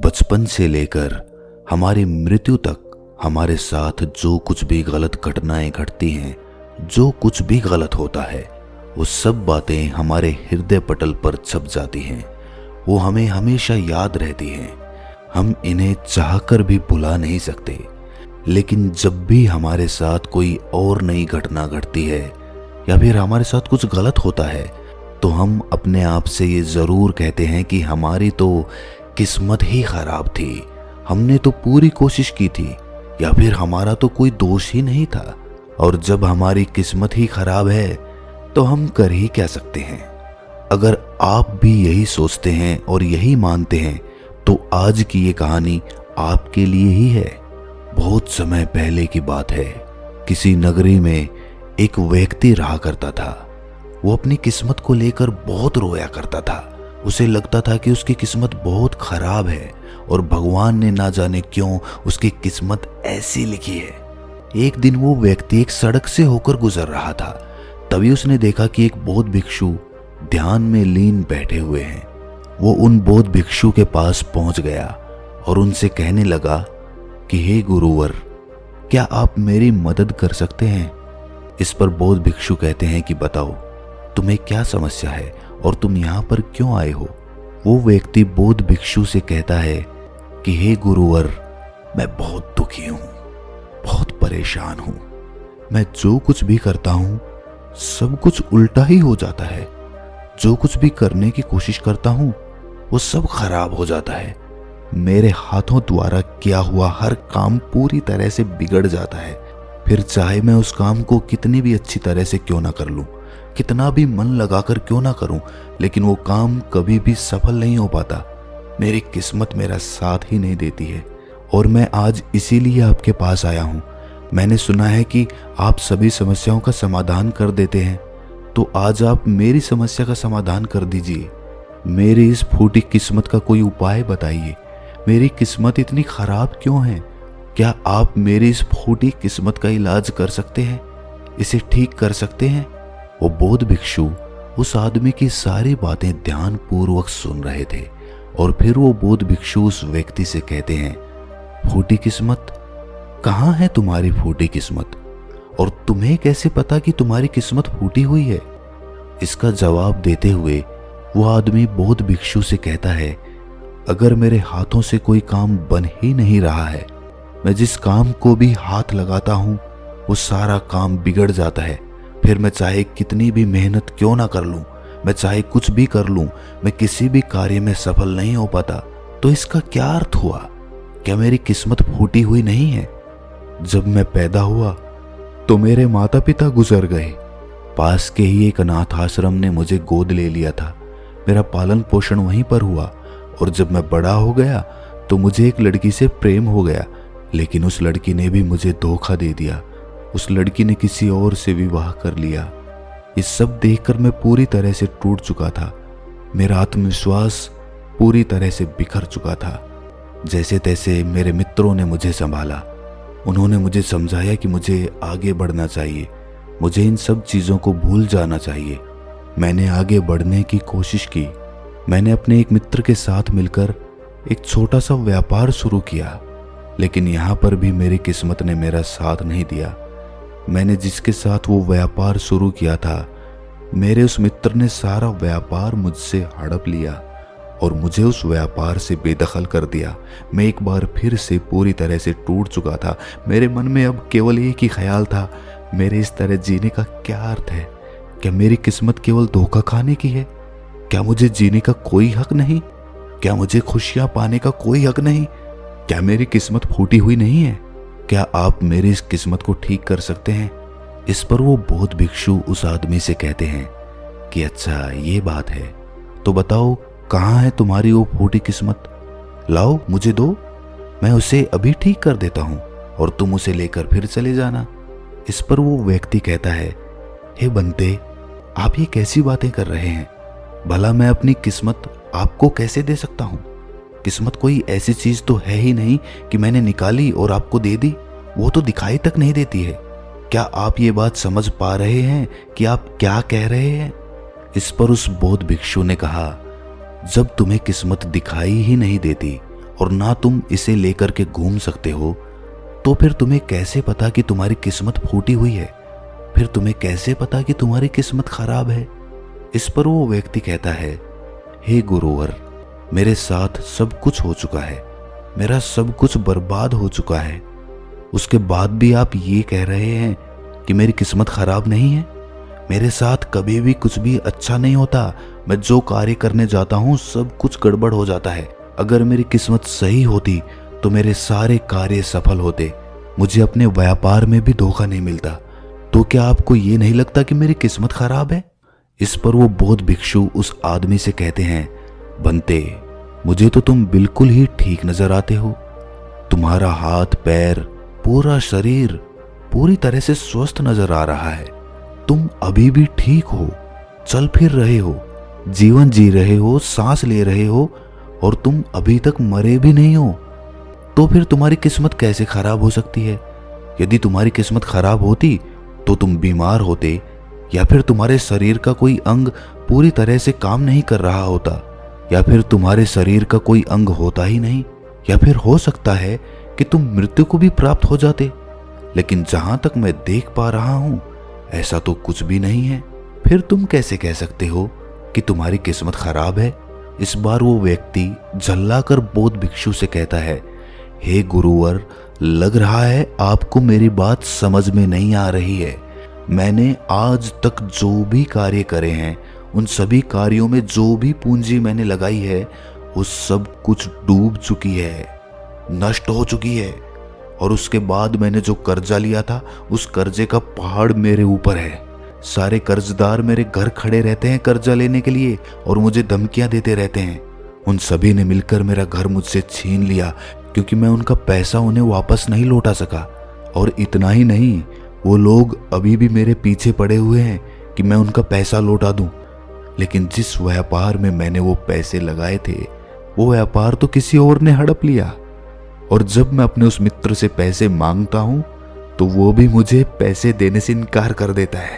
बचपन से लेकर हमारी मृत्यु तक हमारे साथ जो कुछ भी गलत घटनाएं घटती हैं, जो कुछ भी गलत होता है, वो सब बातें हमारे हृदय पटल पर छप जाती हैं। वो हमें हमेशा याद रहती हैं। हम इन्हें चाहकर भी भुला नहीं सकते। लेकिन जब भी हमारे साथ कोई और नई घटना घटती है या फिर हमारे साथ कुछ गलत होता है, तो हम अपने आप से ये ज़रूर कहते हैं कि हमारी तो किस्मत ही खराब थी, हमने तो पूरी कोशिश की थी, या फिर हमारा तो कोई दोष ही नहीं था। और जब हमारी किस्मत ही खराब है तो हम कर ही क्या सकते हैं। अगर आप भी यही सोचते हैं और यही मानते हैं तो आज की ये कहानी आपके लिए ही है। बहुत समय पहले की बात है। किसी नगरी में एक व्यक्ति रहा करता था। वो अपनी किस्मत को लेकर बहुत रोया करता था। उसे लगता था कि उसकी किस्मत बहुत खराब है और भगवान ने ना जाने क्यों उसकी किस्मत ऐसी लिखी है। एक दिन वो व्यक्ति एक सड़क से होकर गुजर रहा था। तभी उसने देखा कि एक बौद्ध भिक्षु ध्यान में लीन बैठे हुए हैं। वो उन बौद्ध भिक्षु के पास पहुंच गया और उनसे कहने लगा कि हे गुरुवर, क्या आप मेरी मदद कर सकते हैं। इस पर बौद्ध भिक्षु कहते हैं कि बताओ, तुम्हें क्या समस्या है और तुम यहाँ पर क्यों आए हो। वो व्यक्ति बौद्ध भिक्षु से कहता है कि हे गुरुवर, मैं बहुत दुखी हूँ, बहुत परेशान हूँ। मैं जो कुछ भी करता हूँ सब कुछ उल्टा ही हो जाता है। जो कुछ भी करने की कोशिश करता हूँ वो सब खराब हो जाता है। मेरे हाथों द्वारा किया हुआ हर काम पूरी तरह से बिगड़ जाता है। फिर चाहे मैं उस काम को कितनी भी अच्छी तरह से क्यों ना कर लूं, कितना भी मन लगाकर क्यों ना करूं, लेकिन वो काम कभी भी सफल नहीं हो पाता। मेरी किस्मत मेरा साथ ही नहीं देती है। और मैं आज इसीलिए आपके पास आया हूं। मैंने सुना है कि आप सभी समस्याओं का समाधान कर देते हैं, तो आज आप मेरी समस्या का समाधान कर दीजिए। मेरी इस फूटी किस्मत का कोई उपाय बताइए। मेरी किस्मत इतनी खराब क्यों है? क्या आप मेरी इस फूटी किस्मत का इलाज कर सकते हैं, इसे ठीक कर सकते हैं? वो बौद्ध भिक्षु उस आदमी की सारी बातें ध्यानपूर्वक सुन रहे थे और फिर वो बौद्ध भिक्षु उस व्यक्ति से कहते हैं, फूटी किस्मत, कहाँ है तुम्हारी फूटी किस्मत? और तुम्हें कैसे पता कि तुम्हारी किस्मत फूटी हुई है? इसका जवाब देते हुए वो आदमी बौद्ध भिक्षु से कहता है, अगर मेरे हाथों से कोई काम बन ही नहीं रहा है, मैं जिस काम को भी हाथ लगाता हूँ वो सारा काम बिगड़ जाता है। फिर मैं चाहे कितनी भी मेहनत क्यों ना कर लूँ, मैं चाहे कुछ भी कर लूँ, मैं किसी भी कार्य में सफल नहीं हो पाता। तो इसका क्या अर्थ हुआ? क्या मेरी किस्मत फूटी हुई नहीं है? जब मैं पैदा हुआ तो मेरे माता पिता गुजर गए। पास के ही एक अनाथ आश्रम ने मुझे गोद ले लिया था। मेरा पालन पोषण वहीं पर हुआ। और जब मैं बड़ा हो गया तो मुझे एक लड़की से प्रेम हो गया, लेकिन उस लड़की ने भी मुझे धोखा दे दिया। उस लड़की ने किसी और से विवाह कर लिया। ये सब देखकर मैं पूरी तरह से टूट चुका था। मेरा आत्मविश्वास पूरी तरह से बिखर चुका था। जैसे तैसे मेरे मित्रों ने मुझे संभाला। उन्होंने मुझे समझाया कि मुझे आगे बढ़ना चाहिए, मुझे इन सब चीज़ों को भूल जाना चाहिए। मैंने आगे बढ़ने की कोशिश की। मैंने अपने एक मित्र के साथ मिलकर एक छोटा सा व्यापार शुरू किया, लेकिन यहाँ पर भी मेरी किस्मत ने मेरा साथ नहीं दिया। मैंने जिसके साथ वो व्यापार शुरू किया था, मेरे उस मित्र ने सारा व्यापार मुझसे हड़प लिया और मुझे उस व्यापार से बेदखल कर दिया। मैं एक बार फिर से पूरी तरह से टूट चुका था। मेरे मन में अब केवल एक ही ख्याल था, मेरे इस तरह जीने का क्या अर्थ है? क्या मेरी किस्मत केवल धोखा खाने की है? क्या मुझे जीने का कोई हक नहीं? क्या मुझे खुशियां पाने का कोई हक नहीं? क्या मेरी किस्मत फूटी हुई नहीं है? क्या आप मेरी इस किस्मत को ठीक कर सकते हैं? इस पर वो बौद्ध भिक्षु उस आदमी से कहते हैं कि अच्छा ये बात है, तो बताओ कहाँ है तुम्हारी वो फूटी किस्मत? लाओ मुझे दो, मैं उसे अभी ठीक कर देता हूँ और तुम उसे लेकर फिर चले जाना। इस पर वो व्यक्ति कहता है, हे बंते, आप ये कैसी बातें कर रहे हैं? भला मैं अपनी किस्मत आपको कैसे दे सकता हूँ? किस्मत कोई ऐसी चीज तो है ही नहीं कि मैंने निकाली और आपको दे दी। वो तो दिखाई तक नहीं देती है। क्या आप ये बात समझ पा रहे हैं कि आप क्या कह रहे हैं? इस पर उस बौद्ध भिक्षु ने कहा, जब तुम्हें किस्मत दिखाई ही नहीं देती और ना तुम इसे लेकर के घूम सकते हो, तो फिर तुम्हें कैसे पता कि तुम्हारी किस्मत फूटी हुई है? फिर तुम्हें कैसे पता कि तुम्हारी किस्मत खराब है? इस पर वो व्यक्ति कहता है, हे गुरुवर, मेरे साथ सब कुछ हो चुका है, मेरा सब कुछ बर्बाद हो चुका है, उसके बाद भी आप ये कह रहे हैं कि मेरी किस्मत खराब नहीं है? मेरे साथ कभी भी कुछ भी अच्छा नहीं होता। मैं जो कार्य करने जाता हूँ सब कुछ गड़बड़ हो जाता है। अगर मेरी किस्मत सही होती तो मेरे सारे कार्य सफल होते, मुझे अपने व्यापार में भी धोखा नहीं मिलता। तो क्या आपको ये नहीं लगता कि मेरी किस्मत खराब है? इस पर वो बौद्ध भिक्षु उस आदमी से कहते हैं, बंते, मुझे तो तुम बिल्कुल ही ठीक नजर आते हो। तुम्हारा हाथ पैर पूरा शरीर पूरी तरह से स्वस्थ नजर आ रहा है। तुम अभी भी ठीक हो, चल फिर रहे हो, जीवन जी रहे हो, सांस ले रहे हो और तुम अभी तक मरे भी नहीं हो। तो फिर तुम्हारी किस्मत कैसे खराब हो सकती है? यदि तुम्हारी किस्मत खराब होती तो तुम बीमार होते, या फिर तुम्हारे शरीर का कोई अंग पूरी तरह से काम नहीं कर रहा होता, या फिर तुम्हारे शरीर का कोई अंग होता ही नहीं, या फिर हो सकता है कि तुम मृत्यु को भी प्राप्त हो जाते। लेकिन जहां तक मैं देख पा रहा हूं ऐसा तो कुछ भी नहीं है। फिर तुम कैसे कह सकते हो कि तुम्हारी किस्मत खराब है? इस बार वो व्यक्ति झल्लाकर बौद्ध भिक्षु से कहता है, हे गुरुवर, लग रहा है आपको मेरी बात समझ में नहीं आ रही है। मैंने आज तक जो भी कार्य करे हैं, उन सभी कार्यों में जो भी पूंजी मैंने लगाई है, वो सब कुछ डूब चुकी है, नष्ट हो चुकी है। और उसके बाद मैंने जो कर्जा लिया था, उस कर्जे का पहाड़ मेरे ऊपर है। सारे कर्जदार मेरे घर खड़े रहते हैं कर्जा लेने के लिए और मुझे धमकियां देते रहते हैं। उन सभी ने मिलकर मेरा घर मुझसे छीन लिया क्योंकि मैं उनका पैसा उन्हें वापस नहीं लौटा सका। और इतना ही नहीं, वो लोग अभी भी मेरे पीछे पड़े हुए हैं कि मैं उनका पैसा लौटा दूं। लेकिन जिस व्यापार में मैंने वो पैसे लगाए थे, वो व्यापार तो किसी और ने हड़प लिया। और जब मैं अपने उस मित्र से पैसे मांगता हूं तो वो भी मुझे पैसे देने से इनकार कर देता है।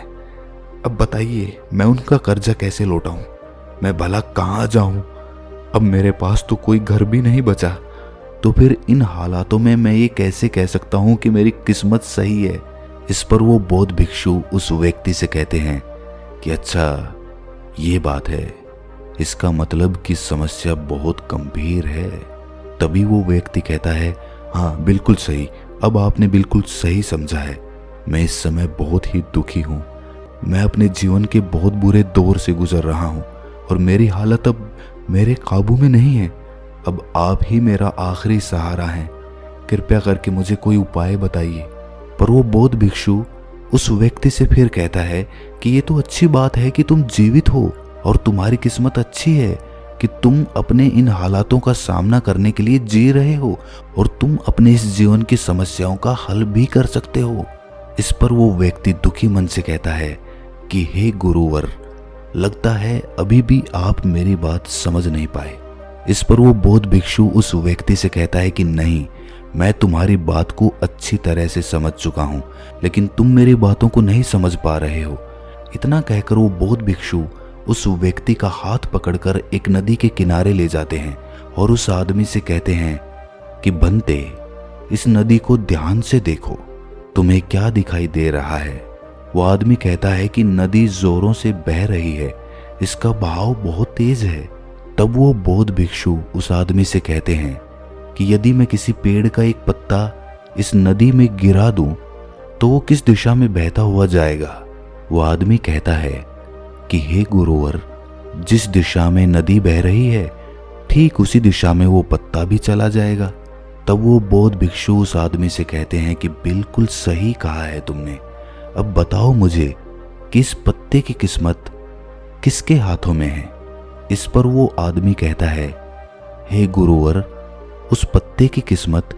अब बताइए, मैं उनका कर्जा कैसे लौटाऊं? मैं भला कहाँ जाऊं? अब मेरे पास तो कोई घर भी नहीं बचा। तो फिर इन हालातों में मैं ये कैसे कह सकता हूं कि मेरी किस्मत सही है? इस पर वो बौद्ध भिक्षु उस व्यक्ति से कहते हैं कि अच्छा, ये बात है, इसका मतलब कि समस्या बहुत गंभीर है। तभी वो व्यक्ति कहता है, हाँ बिल्कुल सही, अब आपने बिल्कुल सही समझा है। मैं इस समय बहुत ही दुखी हूँ। मैं अपने जीवन के बहुत बुरे दौर से गुजर रहा हूँ और मेरी हालत अब मेरे काबू में नहीं है। अब आप ही मेरा आखिरी सहारा हैं। कृपया करके मुझे कोई उपाय बताइए। पर वो बौद्ध भिक्षु उस व्यक्ति से फिर कहता है कि ये तो अच्छी बात है कि तुम जीवित हो और तुम्हारी किस्मत अच्छी है कि तुम अपने इन हालातों का सामना करने के लिए जी रहे हो और तुम अपने इस जीवन की समस्याओं का हल भी कर सकते हो। इस पर वो व्यक्ति दुखी मन से कहता है कि हे गुरुवर, लगता है अभी भी आप मेरी बात समझ नहीं पाए। इस पर वो बौद्ध भिक्षु उस व्यक्ति से कहता है कि नहीं, मैं तुम्हारी बात को अच्छी तरह से समझ चुका हूँ, लेकिन तुम मेरी बातों को नहीं समझ पा रहे हो। इतना कहकर वो बौद्ध भिक्षु उस व्यक्ति का हाथ पकड़कर एक नदी के किनारे ले जाते हैं और उस आदमी से कहते हैं कि बंते, इस नदी को ध्यान से देखो, तुम्हें क्या दिखाई दे रहा है? वो आदमी कहता है कि नदी जोरों से बह रही है, इसका बहाव बहुत तेज है। तब वो बौद्ध भिक्षु उस आदमी से कहते हैं कि यदि मैं किसी पेड़ का एक पत्ता इस नदी में गिरा दूं तो वो किस दिशा में बहता हुआ जाएगा? वो आदमी कहता है कि हे गुरुवर, जिस दिशा में नदी बह रही है ठीक उसी दिशा में वो पत्ता भी चला जाएगा। तब वो बौद्ध भिक्षु उस आदमी से कहते हैं कि बिल्कुल सही कहा है तुमने। अब बताओ मुझे कि इस पत्ते की किस्मत किसके हाथों में है? इस पर वो आदमी कहता है, हे गुरुवर, उस पत्ते की किस्मत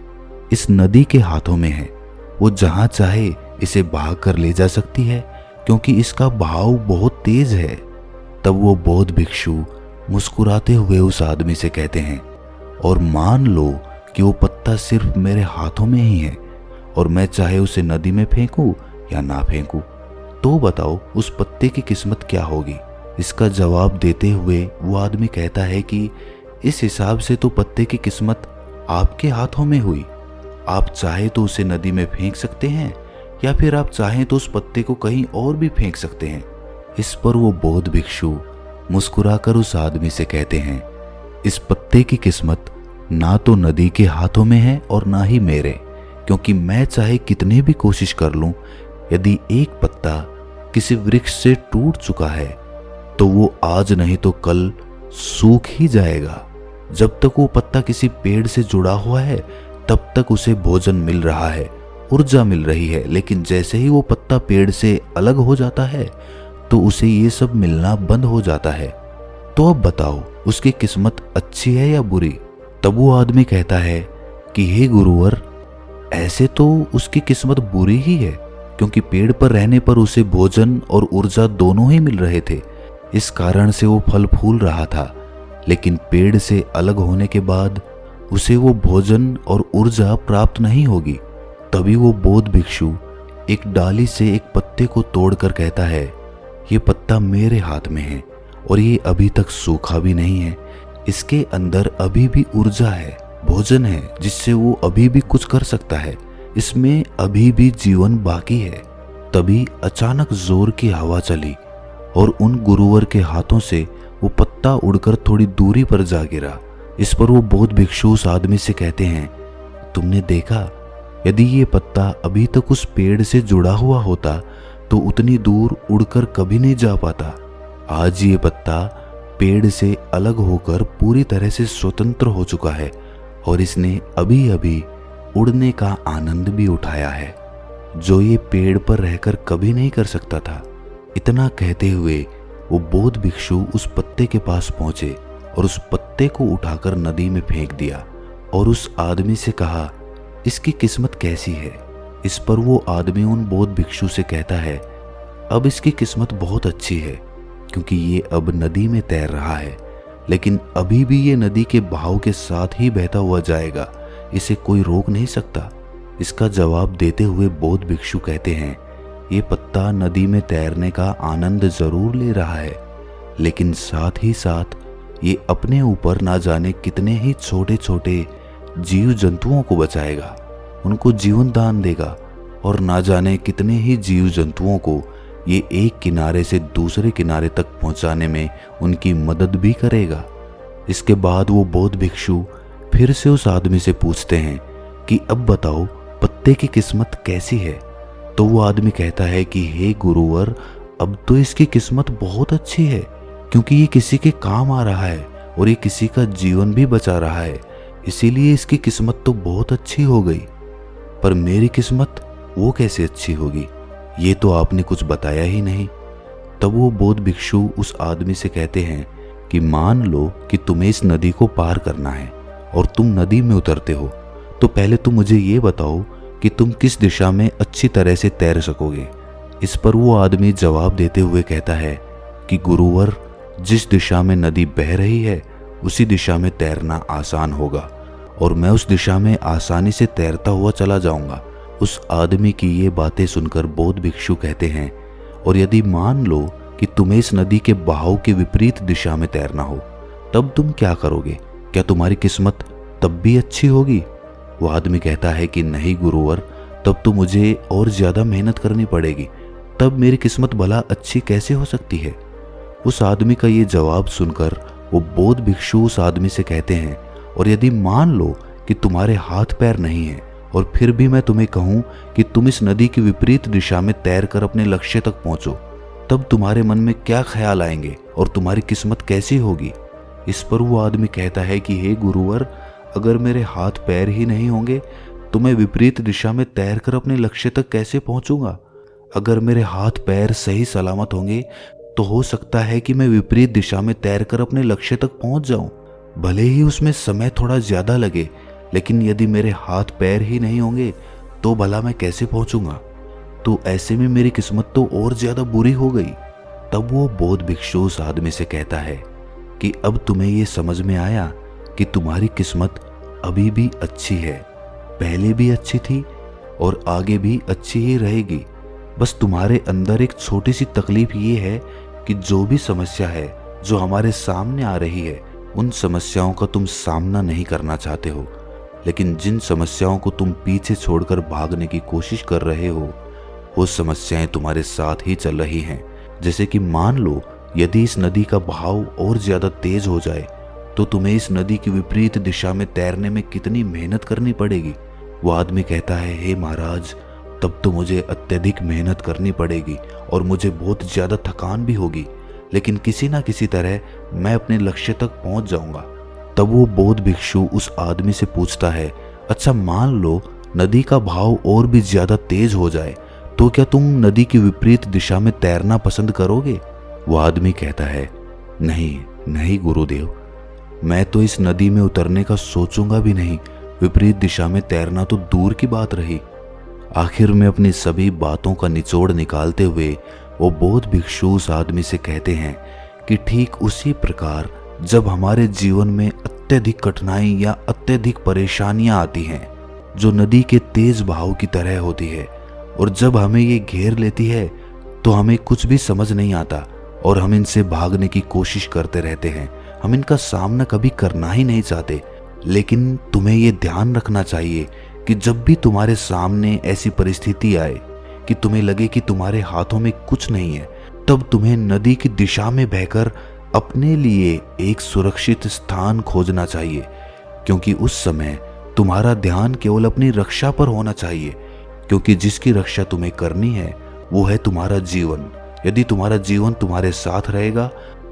इस नदी के हाथों में है। वो जहां चाहे इसे बहा कर ले जा सकती है क्योंकि इसका बहाव बहुत तेज है। तब वो बौद्ध भिक्षु मुस्कुराते हुए उस आदमी से कहते हैं, और मान लो कि वो पत्ता सिर्फ मेरे हाथों में ही है और मैं चाहे उसे नदी में फेंकूं या ना फेंकूं, तो बताओ उस पत्ते की किस्मत क्या होगी? इसका जवाब देते हुए वो आदमी कहता है कि इस हिसाब से तो पत्ते की किस्मत आपके हाथों में हुई। आप चाहे तो उसे नदी में फेंक सकते हैं या फिर आप चाहें तो उस पत्ते को कहीं और भी फेंक सकते हैं। इस पर वो बौद्ध भिक्षु मुस्कुराकर उस आदमी से कहते हैं, इस पत्ते की किस्मत ना तो नदी के हाथों में है और ना ही मेरे, क्योंकि मैं चाहे कितनी भी कोशिश कर लूं, यदि एक पत्ता किसी वृक्ष से टूट चुका है तो वो आज नहीं तो कल सूख ही जाएगा। जब तक वो पत्ता किसी पेड़ से जुड़ा हुआ है तब तक उसे भोजन मिल रहा है, ऊर्जा मिल रही है, लेकिन जैसे ही वो पत्ता पेड़ से अलग हो जाता है तो उसे ये सब मिलना बंद हो जाता है। तो अब बताओ उसकी किस्मत अच्छी है या बुरी? तब वो आदमी कहता है कि हे गुरुवर, ऐसे तो उसकी किस्मत बुरी ही है, क्योंकि पेड़ पर रहने पर उसे भोजन और ऊर्जा दोनों ही मिल रहे थे। इस कारण से वो फल फूल रहा था, लेकिन पेड़ से अलग होने के बाद उसे वो भोजन और ऊर्जा प्राप्त नहीं होगी। तभी वो बौद्ध भिक्षु एक डाली से एक पत्ते को तोड़कर कहता है, ये पत्ता मेरे हाथ में है और ये अभी तक सूखा भी नहीं है। इसके अंदर अभी भी ऊर्जा है, भोजन है, जिससे वो अभी भी कुछ कर सकता है। इसमें अभी भी जीवन बाकी है। तभी अचानक जोर की हवा चली और उन गुरुवर के हाथों से वो पत्ता उड़कर थोड़ी दूरी पर जा गिरा। इस पर वो बौद्ध भिक्षु उस आदमी से कहते हैं, तुमने देखा, यदि ये पत्ता अभी तक उस पेड़ से जुड़ा हुआ होता तो उतनी दूर उड़कर कभी नहीं जा पाता। आज ये पत्ता पेड़ से अलग होकर पूरी तरह से स्वतंत्र हो चुका है और इसने अभी अभी उड़ने का आनंद भी उठाया है, जो ये पेड़ पर रहकर कभी नहीं कर सकता था। इतना कहते हुए वो बौद्ध भिक्षु उस पत्ते के पास पहुंचे और उस पत्ते को उठाकर नदी में फेंक दिया और उस आदमी से कहा, इसकी किस्मत कैसी है? इस पर वो आदमी उन बौद्ध भिक्षु से कहता है, अब इसकी किस्मत बहुत अच्छी है, क्योंकि ये अब नदी में तैर रहा है, लेकिन अभी भी ये नदी के बहाव के साथ ही बहता हुआ जाएगा, इसे कोई रोक नहीं सकता। इसका जवाब देते हुए बौद्ध भिक्षु कहते हैं, ये पत्ता नदी में तैरने का आनंद जरूर ले रहा है, लेकिन साथ ही साथ ये अपने ऊपर ना जाने कितने ही छोटे छोटे जीव जंतुओं को बचाएगा, उनको जीवन दान देगा और ना जाने कितने ही जीव जंतुओं को ये एक किनारे से दूसरे किनारे तक पहुंचाने में उनकी मदद भी करेगा। इसके बाद वो बौद्ध भिक्षु फिर से उस आदमी से पूछते हैं कि अब बताओ पत्ते की किस्मत कैसी है? तो वो आदमी कहता है कि हे गुरुवर, अब तो इसकी किस्मत बहुत अच्छी है, क्योंकि ये किसी के काम आ रहा है और ये किसी का जीवन भी बचा रहा है, इसीलिए इसकी किस्मत तो बहुत अच्छी हो गई। पर मेरी किस्मत वो कैसे अच्छी होगी? ये तो आपने कुछ बताया ही नहीं। तब वो बौद्ध भिक्षु उस आदमी से कहते हैं कि मान लो कि तुम्हें इस नदी को पार करना है और तुम नदी में उतरते हो, तो पहले तुम मुझे ये बताओ कि तुम किस दिशा में अच्छी तरह से तैर सकोगे। इस पर वो आदमी जवाब देते हुए कहता है कि गुरुवर, जिस दिशा में नदी बह रही है उसी दिशा में तैरना आसान होगा और मैं उस दिशा में आसानी से तैरता हुआ चला जाऊंगा। उस आदमी की ये बातें सुनकर बौद्ध भिक्षु कहते हैं, और यदि मान लो कि तुम्हें इस नदी के बहाव के विपरीत दिशा में तैरना हो, तब तुम क्या करोगे? क्या तुम्हारी किस्मत तब भी अच्छी होगी? वो आदमी कहता है कि नहीं गुरुवर, तब तो मुझे और ज्यादा मेहनत करनी पड़ेगी, तब मेरी किस्मत भला अच्छी कैसे हो सकती है? उस आदमी का ये जवाब सुनकर वो बौद्ध भिक्षु उस आदमी से कहते हैं, और यदि मान लो कि तुम्हारे हाथ पैर नहीं है और फिर भी मैं तुम्हें कहूं कि तुम इस नदी की विपरीत दिशा में तैरकर अपने लक्ष्य तक पहुंचो, तब तुम्हारे मन में क्या ख्याल आएंगे और तुम्हारी किस्मत कैसी होगी? इस पर वो आदमी कहता है कि हे गुरुवर, अगर मेरे हाथ पैर ही नहीं होंगे तो मैं विपरीत दिशा में तैरकर अपने लक्ष्य तक कैसे पहुंचूंगा? अगर मेरे हाथ पैर सही सलामत होंगे तो हो सकता है कि मैं विपरीत दिशा में तैरकर अपने लक्ष्य तक पहुंच जाऊं, भले ही उसमें समय थोड़ा ज्यादा लगे, लेकिन यदि मेरे हाथ पैर ही नहीं होंगे तो भला मैं कैसे पहुंचूंगा? तो ऐसे में मेरी किस्मत तो और ज्यादा बुरी हो गई। तब वो बौद्ध भिक्षु उस आदमी से कहता है कि अब तुम्हें ये समझ में आया कि तुम्हारी किस्मत अभी भी अच्छी है, पहले भी अच्छी थी और आगे भी अच्छी ही रहेगी। बस तुम्हारे अंदर एक छोटी सी तकलीफ ये है कि जो भी समस्या है जो हमारे सामने आ रही है, उन समस्याओं का तुम सामना नहीं करना चाहते हो। लेकिन जिन समस्याओं को तुम पीछे छोड़कर भागने की कोशिश कर रहे हो, वो समस्याएं तुम्हारे साथ ही चल रही हैं। जैसे कि मान लो यदि इस नदी का बहाव और ज्यादा तेज हो जाए तो तुम्हें इस नदी की विपरीत दिशा में तैरने में कितनी मेहनत करनी पड़ेगी। वो आदमी कहता है, हे महाराज, तब तो मुझे अत्यधिक मेहनत करनी पड़ेगी और मुझे बहुत ज्यादा थकान भी होगी, लेकिन किसी ना किसी तरह मैं अपने लक्ष्य तक पहुंच जाऊंगा। तब वो बौद्ध भिक्षु उस आदमी से पूछता है, अच्छा मान लो नदी का बहाव और भी ज्यादा तेज हो जाए तो क्या तुम नदी की विपरीत दिशा में तैरना पसंद करोगे? वो आदमी कहता है, नहीं नहीं गुरुदेव, मैं तो इस नदी में उतरने का सोचूंगा भी नहीं, विपरीत दिशा में तैरना तो दूर की बात रही। आखिर में अपनी सभी बातों का निचोड़ निकालते हुए वो बौद्ध भिक्षु उस आदमी से कहते हैं कि ठीक उसी प्रकार जब हमारे जीवन में अत्यधिक कठिनाई या अत्यधिक परेशानियां आती हैं जो नदी के तेज बहाव की तरह होती है, और जब हमें ये घेर लेती है तो हमें कुछ भी समझ नहीं आता और हम इनसे भागने की कोशिश करते रहते हैं। हम इनका सामना कभी करना ही नहीं चाहते। लेकिन तुम्हें ये ध्यान रखना चाहिए कि जब भी तुम्हारे सामने ऐसी परिस्थिति आए कि तुम्हें लगे कि तुम्हारे हाथों में कुछ नहीं है, तब तुम्हें नदी की दिशा में बहकर अपने लिए एक सुरक्षित स्थान खोजना चाहिए, क्योंकि उस समय तुम्हारा ध्यान केवल अपनी रक्षा पर होना चाहिए, क्योंकि जिसकी रक्षा तुम्हें करनी है वो है तुम्हारा जीवन। यदि तुम्हारा जीवन तुम्हारे साथ रहेगा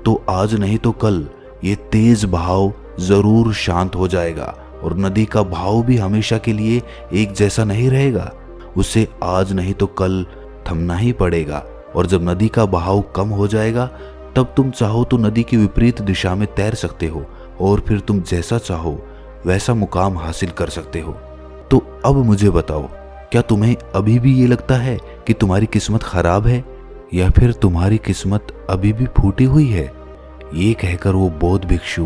तो आज नहीं तो कल ये तेज बहाव जरूर शांत हो जाएगा और नदी का बहाव भी हमेशा के लिए एक जैसा नहीं रहेगा। उसे आज नहीं तो कल थमना ही पड़ेगा, और जब नदी का बहाव कम हो जाएगा तब तुम चाहो तो नदी की विपरीत दिशा में तैर सकते हो और फिर तुम जैसा चाहो वैसा मुकाम हासिल कर सकते हो। तो अब मुझे बताओ, क्या तुम्हें अभी भी ये लगता है कि तुम्हारी किस्मत खराब है या फिर तुम्हारी किस्मत अभी भी फूटी हुई है? ये कहकर वो बौद्ध भिक्षु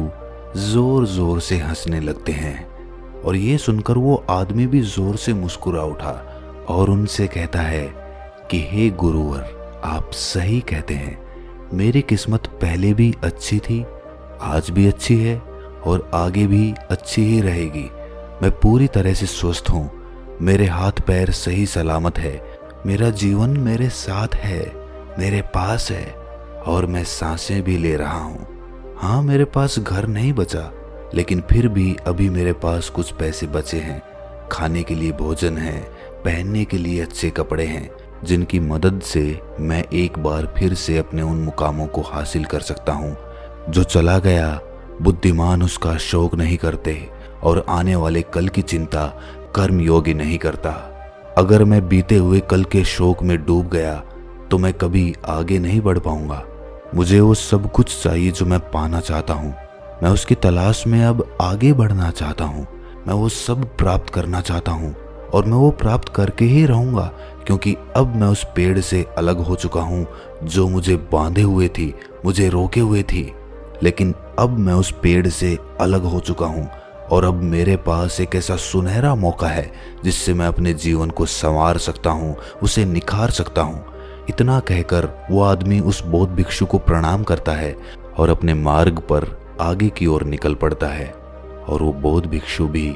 जोर जोर से हंसने लगते हैं, और ये सुनकर वो आदमी भी जोर से मुस्कुरा उठा और उनसे कहता है कि हे गुरुवर, आप सही कहते हैं, मेरी किस्मत पहले भी अच्छी थी, आज भी अच्छी है और आगे भी अच्छी ही रहेगी। मैं पूरी तरह से स्वस्थ हूँ, मेरे हाथ पैर सही सलामत है, मेरा जीवन मेरे साथ है, मेरे पास है और मैं सांसें भी ले रहा हूँ। हाँ, मेरे पास घर नहीं बचा, लेकिन फिर भी अभी मेरे पास कुछ पैसे बचे हैं, खाने के लिए भोजन है, पहनने के लिए अच्छे कपड़े हैं, जिनकी मदद से मैं एक बार फिर से अपने उन मुकामों को हासिल कर सकता हूँ। जो चला गया बुद्धिमान उसका शोक नहीं करते और आने वाले कल की चिंता कर्मयोगी नहीं करता। अगर मैं बीते हुए कल के शोक में डूब गया तो मैं कभी आगे नहीं बढ़ पाऊंगा। मुझे वो सब कुछ चाहिए जो मैं पाना चाहता हूँ, मैं उसकी तलाश में अब आगे बढ़ना चाहता हूँ, मैं वो सब प्राप्त करना चाहता हूँ और मैं वो प्राप्त करके ही रहूंगा, क्योंकि अब मैं उस पेड़ से अलग हो चुका हूँ जो मुझे बांधे हुए थी, मुझे रोके हुए थी। लेकिन अब मैं उस पेड़ से अलग हो चुका हूँ और अब मेरे पास एक ऐसा सुनहरा मौका है जिससे मैं अपने जीवन को संवार सकता हूँ, उसे निखार सकता हूँ। इतना कहकर वो आदमी उस बौद्ध भिक्षु को प्रणाम करता है और अपने मार्ग पर आगे की ओर निकल पड़ता है, और वो बौद्ध भिक्षु भी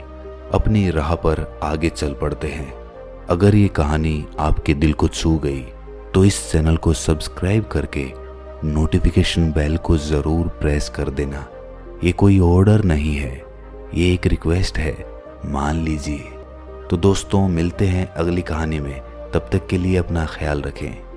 अपनी राह पर आगे चल पड़ते हैं। अगर ये कहानी आपके दिल को छू गई तो इस चैनल को सब्सक्राइब करके नोटिफिकेशन बेल को ज़रूर प्रेस कर देना। ये कोई ऑर्डर नहीं है, ये एक रिक्वेस्ट है, मान लीजिए। तो दोस्तों, मिलते हैं अगली कहानी में, तब तक के लिए अपना ख्याल रखें।